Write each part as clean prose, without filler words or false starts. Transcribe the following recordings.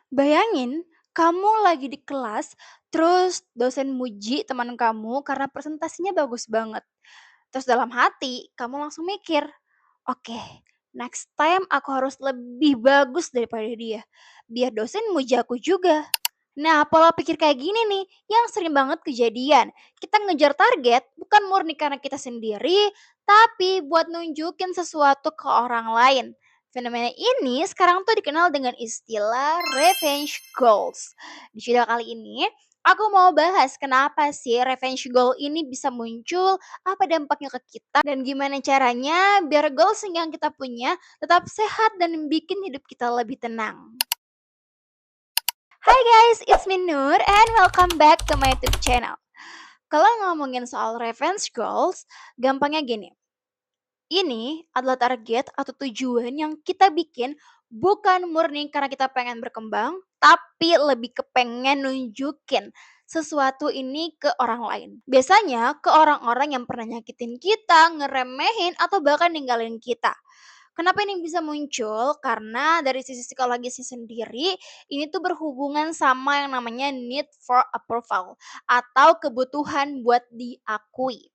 Bayangin, kamu lagi di kelas, terus dosen muji teman kamu karena presentasinya bagus banget. Terus dalam hati, kamu langsung mikir, oke, next time aku harus lebih bagus daripada dia. Biar dosen muji aku juga. Nah, pola pikir kayak gini nih, yang sering banget kejadian. Kita ngejar target bukan murni karena kita sendiri, tapi buat nunjukin sesuatu ke orang lain. Fenomena ini sekarang tuh dikenal dengan istilah revenge goals. Di video kali ini, aku mau bahas kenapa sih revenge goal ini bisa muncul, apa dampaknya ke kita, dan gimana caranya biar goals yang kita punya tetap sehat dan bikin hidup kita lebih tenang. Hai guys, it's me Nur and welcome back to my YouTube channel. Kalau ngomongin soal revenge goals, gampangnya gini. Ini adalah target atau tujuan yang kita bikin bukan murni karena kita pengen berkembang, tapi lebih kepengen nunjukin sesuatu ini ke orang lain. Biasanya ke orang-orang yang pernah nyakitin kita, ngeremehin, atau bahkan ninggalin kita. Kenapa ini bisa muncul? Karena dari sisi psikologisnya sendiri, ini tuh berhubungan sama yang namanya need for approval atau kebutuhan buat diakui.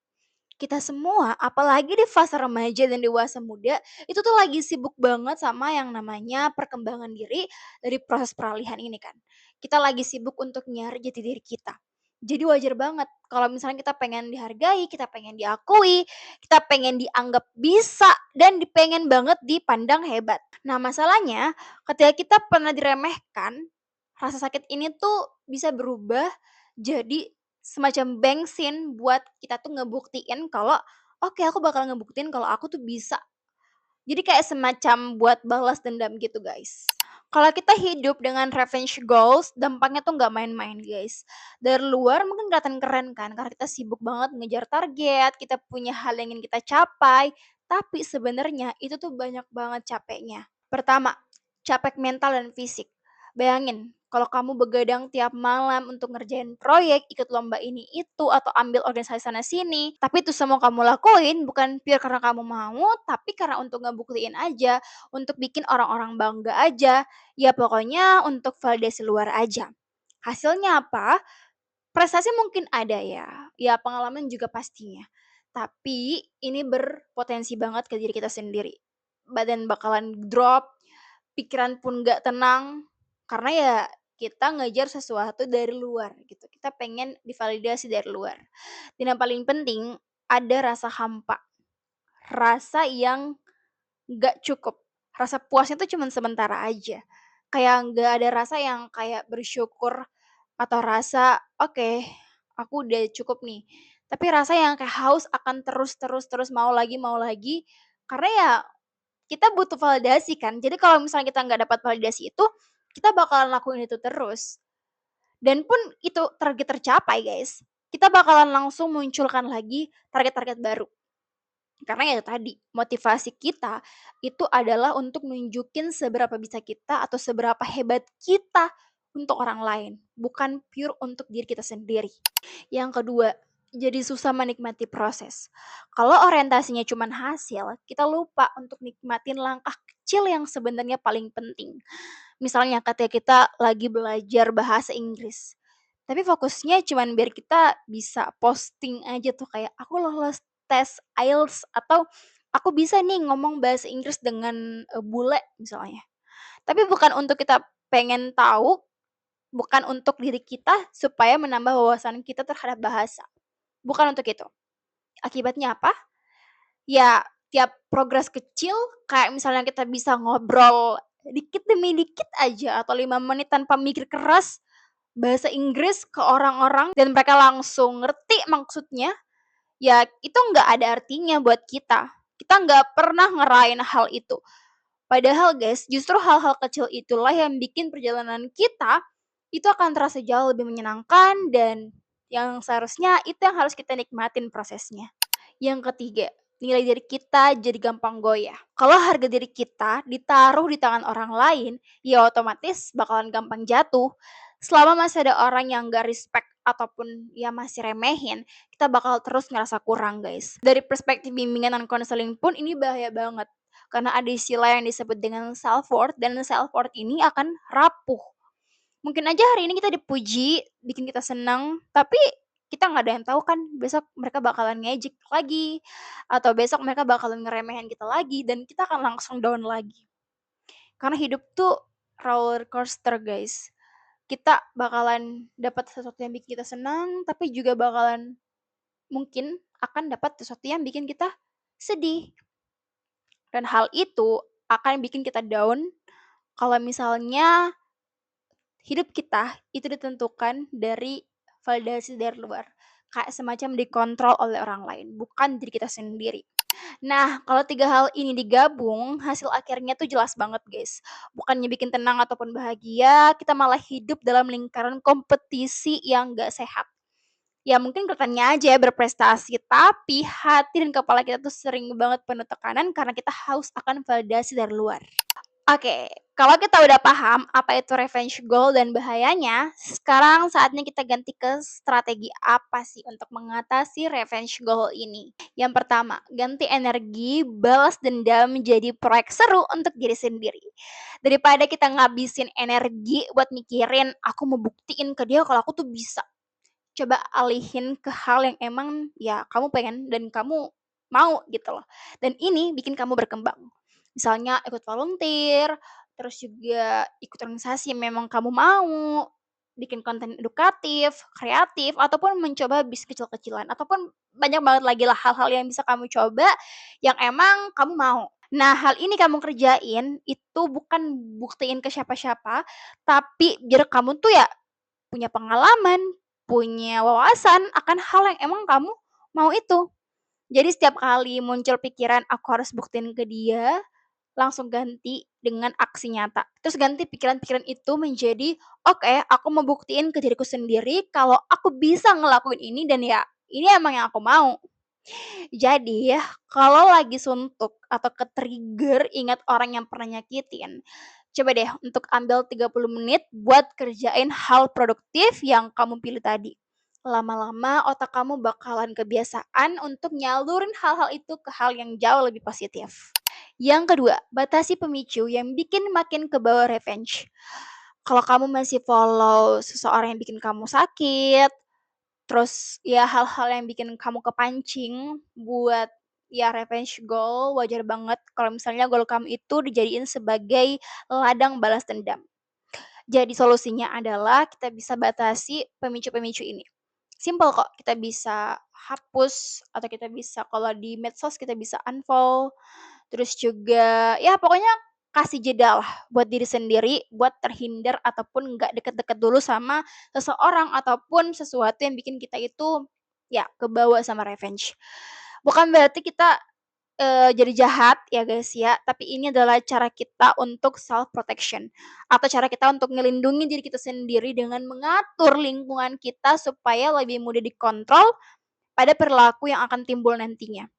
Kita semua, apalagi di fase remaja dan dewasa muda, itu tuh lagi sibuk banget sama yang namanya perkembangan diri dari proses peralihan ini kan. Kita lagi sibuk untuk nyari jati diri kita. Jadi wajar banget kalau misalnya kita pengen dihargai, kita pengen diakui, kita pengen dianggap bisa, dan pengen banget dipandang hebat. Nah masalahnya, ketika kita pernah diremehkan, rasa sakit ini tuh bisa berubah jadi semacam bensin buat kita tuh ngebuktiin kalau, "Oke, aku bakal ngebuktiin kalau aku tuh bisa." Jadi kayak semacam buat balas dendam gitu, guys. Kalau kita hidup dengan revenge goals, dampaknya tuh nggak main-main, guys. Dari luar mungkin kelihatan keren kan, karena kita sibuk banget ngejar target, kita punya hal yang ingin kita capai, tapi sebenarnya itu tuh banyak banget capeknya. Pertama, capek mental dan fisik. Bayangin, kalau kamu begadang tiap malam untuk ngerjain proyek, ikut lomba ini itu, atau ambil organisasi sana sini, tapi itu semua kamu lakuin bukan pure karena kamu mau, tapi karena untuk ngebuktiin aja, untuk bikin orang-orang bangga aja, ya pokoknya untuk validasi luar aja. Hasilnya apa? Prestasi mungkin ada ya, ya pengalaman juga pastinya. Tapi ini berpotensi banget ke diri kita sendiri. Badan bakalan drop, pikiran pun nggak tenang, karena ya kita ngejar sesuatu dari luar gitu. Kita pengen divalidasi dari luar. Dan yang paling penting, ada rasa hampa, rasa yang nggak cukup. Rasa puasnya tuh cuman sementara aja. Kayak nggak ada rasa yang kayak bersyukur atau rasa, "Oke, aku udah cukup nih." Tapi rasa yang kayak haus akan terus terus terus mau lagi, karena ya kita butuh validasi kan. Jadi kalau misalnya kita nggak dapat validasi itu, kita bakalan lakuin itu terus. Dan pun itu target tercapai guys, kita bakalan langsung munculkan lagi target-target baru. Karena ya itu tadi, motivasi kita itu adalah untuk nunjukin seberapa bisa kita atau seberapa hebat kita untuk orang lain, bukan pure untuk diri kita sendiri. Yang kedua, jadi susah menikmati proses. Kalau orientasinya cuman hasil, kita lupa untuk nikmatin langkah kecil yang sebenarnya paling penting. Misalnya ketika kita lagi belajar bahasa Inggris, tapi fokusnya cuman biar kita bisa posting aja tuh kayak, "Aku lolos tes IELTS," atau, "Aku bisa nih ngomong bahasa Inggris dengan, bule," misalnya. Tapi bukan untuk kita pengen tahu, bukan untuk diri kita supaya menambah wawasan kita terhadap bahasa, bukan untuk itu. Akibatnya apa? Ya tiap progres kecil kayak misalnya kita bisa ngobrol dikit demi dikit aja atau 5 menit tanpa mikir keras bahasa Inggris ke orang-orang dan mereka langsung ngerti maksudnya, ya itu nggak ada artinya buat kita. Kita nggak pernah ngerayain hal itu. Padahal guys, justru hal-hal kecil itulah yang bikin perjalanan kita itu akan terasa jauh lebih menyenangkan dan yang seharusnya itu yang harus kita nikmatin prosesnya. Yang ketiga, nilai diri kita jadi gampang goyah. Kalau harga diri kita ditaruh di tangan orang lain, ya otomatis bakalan gampang jatuh. Selama masih ada orang yang gak respect ataupun ya masih remehin, kita bakal terus ngerasa kurang guys. Dari perspektif bimbingan dan konseling pun ini bahaya banget. Karena ada istilah yang disebut dengan self worth dan self worth ini akan rapuh Mungkin aja hari ini kita dipuji, bikin kita senang, tapi kita nggak ada yang tahu kan besok mereka bakalan ngejek lagi, atau besok mereka bakalan ngeremehin kita lagi, dan kita akan langsung down lagi. Karena hidup tuh roller coaster, guys. Kita bakalan dapat sesuatu yang bikin kita senang, tapi juga bakalan mungkin akan dapat sesuatu yang bikin kita sedih. Dan hal itu akan bikin kita down kalau misalnya hidup kita itu ditentukan dari validasi dari luar. Kayak semacam dikontrol oleh orang lain, bukan diri kita sendiri. Nah, kalau 3 hal ini digabung, hasil akhirnya tuh jelas banget, guys. Bukannya bikin tenang ataupun bahagia, kita malah hidup dalam lingkaran kompetisi yang gak sehat. Ya mungkin kelihatannya aja ya berprestasi, tapi hati dan kepala kita tuh sering banget penuh tekanan karena kita haus akan validasi dari luar. Oke, kalau kita udah paham apa itu revenge goal dan bahayanya, sekarang saatnya kita ganti ke strategi apa sih untuk mengatasi revenge goal ini. Yang pertama, ganti energi balas dendam menjadi proyek seru untuk diri sendiri. Daripada kita ngabisin energi buat mikirin, aku mau buktiin ke dia kalau aku tuh bisa. Coba alihin ke hal yang emang ya kamu pengen dan kamu mau gitu loh. Dan ini bikin kamu berkembang. Misalnya ikut volunteer, terus juga ikut organisasi yang memang kamu mau, bikin konten edukatif, kreatif, ataupun mencoba bisnis kecil-kecilan, ataupun banyak banget lagi lah hal-hal yang bisa kamu coba yang emang kamu mau. Nah, hal ini kamu kerjain itu bukan buktiin ke siapa-siapa, tapi biar kamu tuh ya punya pengalaman, punya wawasan akan hal yang emang kamu mau itu. Jadi setiap kali muncul pikiran aku harus buktiin ke dia, langsung ganti dengan aksi nyata. Terus ganti pikiran-pikiran itu menjadi, oke, aku mau buktiin ke diriku sendiri kalau aku bisa ngelakuin ini dan ya ini emang yang aku mau. Jadi ya, kalau lagi suntuk atau ke-trigger ingat orang yang pernah nyakitin, coba deh untuk ambil 30 menit buat kerjain hal produktif yang kamu pilih tadi. Lama-lama otak kamu bakalan kebiasaan untuk nyalurin hal-hal itu ke hal yang jauh lebih positif. Yang kedua, batasi pemicu yang bikin makin ke bawah revenge. Kalau kamu masih follow seseorang yang bikin kamu sakit, terus ya hal-hal yang bikin kamu kepancing buat ya revenge goal, wajar banget kalau misalnya goal kamu itu dijadiin sebagai ladang balas dendam. Jadi solusinya adalah kita bisa batasi pemicu-pemicu ini. Simple kok, kita bisa hapus atau kita bisa kalau di medsos kita bisa unfollow, terus juga ya pokoknya kasih jeda lah buat diri sendiri, buat terhindar ataupun nggak deket-deket dulu sama seseorang ataupun sesuatu yang bikin kita itu ya kebawa sama revenge. Bukan berarti kita jadi jahat ya guys ya, tapi ini adalah cara kita untuk self protection atau cara kita untuk ngelindungi diri kita sendiri dengan mengatur lingkungan kita supaya lebih mudah dikontrol pada perilaku yang akan timbul nantinya.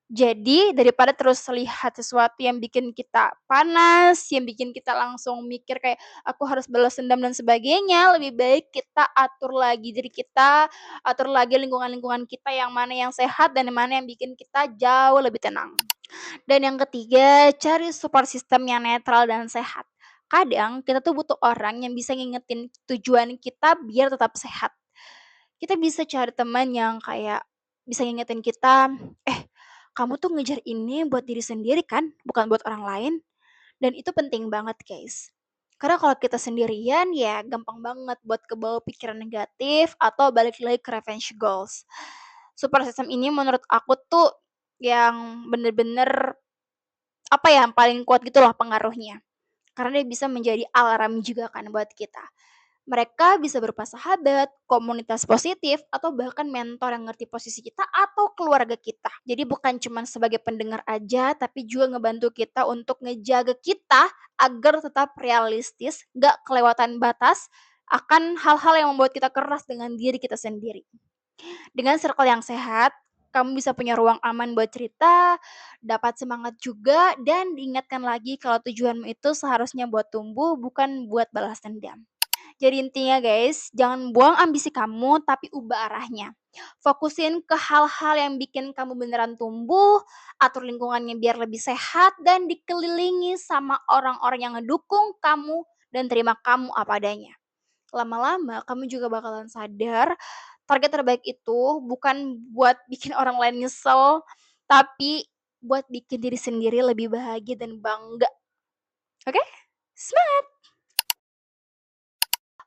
Jadi daripada terus lihat sesuatu yang bikin kita panas, yang bikin kita langsung mikir kayak aku harus balas dendam dan sebagainya, lebih baik kita atur lagi diri kita, atur lagi lingkungan-lingkungan kita yang mana yang sehat dan yang mana yang bikin kita jauh lebih tenang. Dan yang ketiga, cari support system yang netral dan sehat. Kadang kita tuh butuh orang yang bisa ngingetin tujuan kita biar tetap sehat. Kita bisa cari teman yang kayak bisa ngingetin kita, "Eh, kamu tuh ngejar ini buat diri sendiri kan, bukan buat orang lain." Dan itu penting banget, guys. Karena kalau kita sendirian ya gampang banget buat kebawa pikiran negatif atau balik lagi ke revenge goals. Support system ini menurut aku tuh yang bener-bener apa ya, yang paling kuat gitu loh pengaruhnya. Karena dia bisa menjadi alarm juga kan buat kita. Mereka bisa berupa sahabat, komunitas positif, atau bahkan mentor yang ngerti posisi kita atau keluarga kita. Jadi bukan cuma sebagai pendengar aja, tapi juga ngebantu kita untuk ngejaga kita agar tetap realistis, gak kelewatan batas akan hal-hal yang membuat kita keras dengan diri kita sendiri. Dengan circle yang sehat, kamu bisa punya ruang aman buat cerita, dapat semangat juga, dan diingatkan lagi kalau tujuanmu itu seharusnya buat tumbuh, bukan buat balas dendam. Jadi intinya guys, jangan buang ambisi kamu, tapi ubah arahnya. Fokusin ke hal-hal yang bikin kamu beneran tumbuh, atur lingkungannya biar lebih sehat, dan dikelilingi sama orang-orang yang ngedukung kamu dan terima kamu apa adanya. lama-lama kamu juga bakalan sadar target terbaik itu bukan buat bikin orang lain nyesel, tapi buat bikin diri sendiri lebih bahagia dan bangga. Oke? Semangat!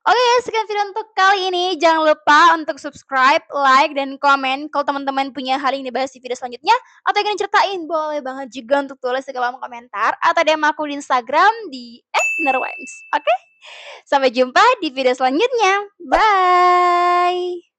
Oke, sekian video untuk kali ini. Jangan lupa untuk subscribe, like, dan komen. Kalau teman-teman punya hal yang dibahas di video selanjutnya, atau ingin ceritain, boleh banget juga untuk tulis di kolom komentar, atau DM aku di Instagram di @nerwimes. Oke? Sampai jumpa di video selanjutnya. Bye!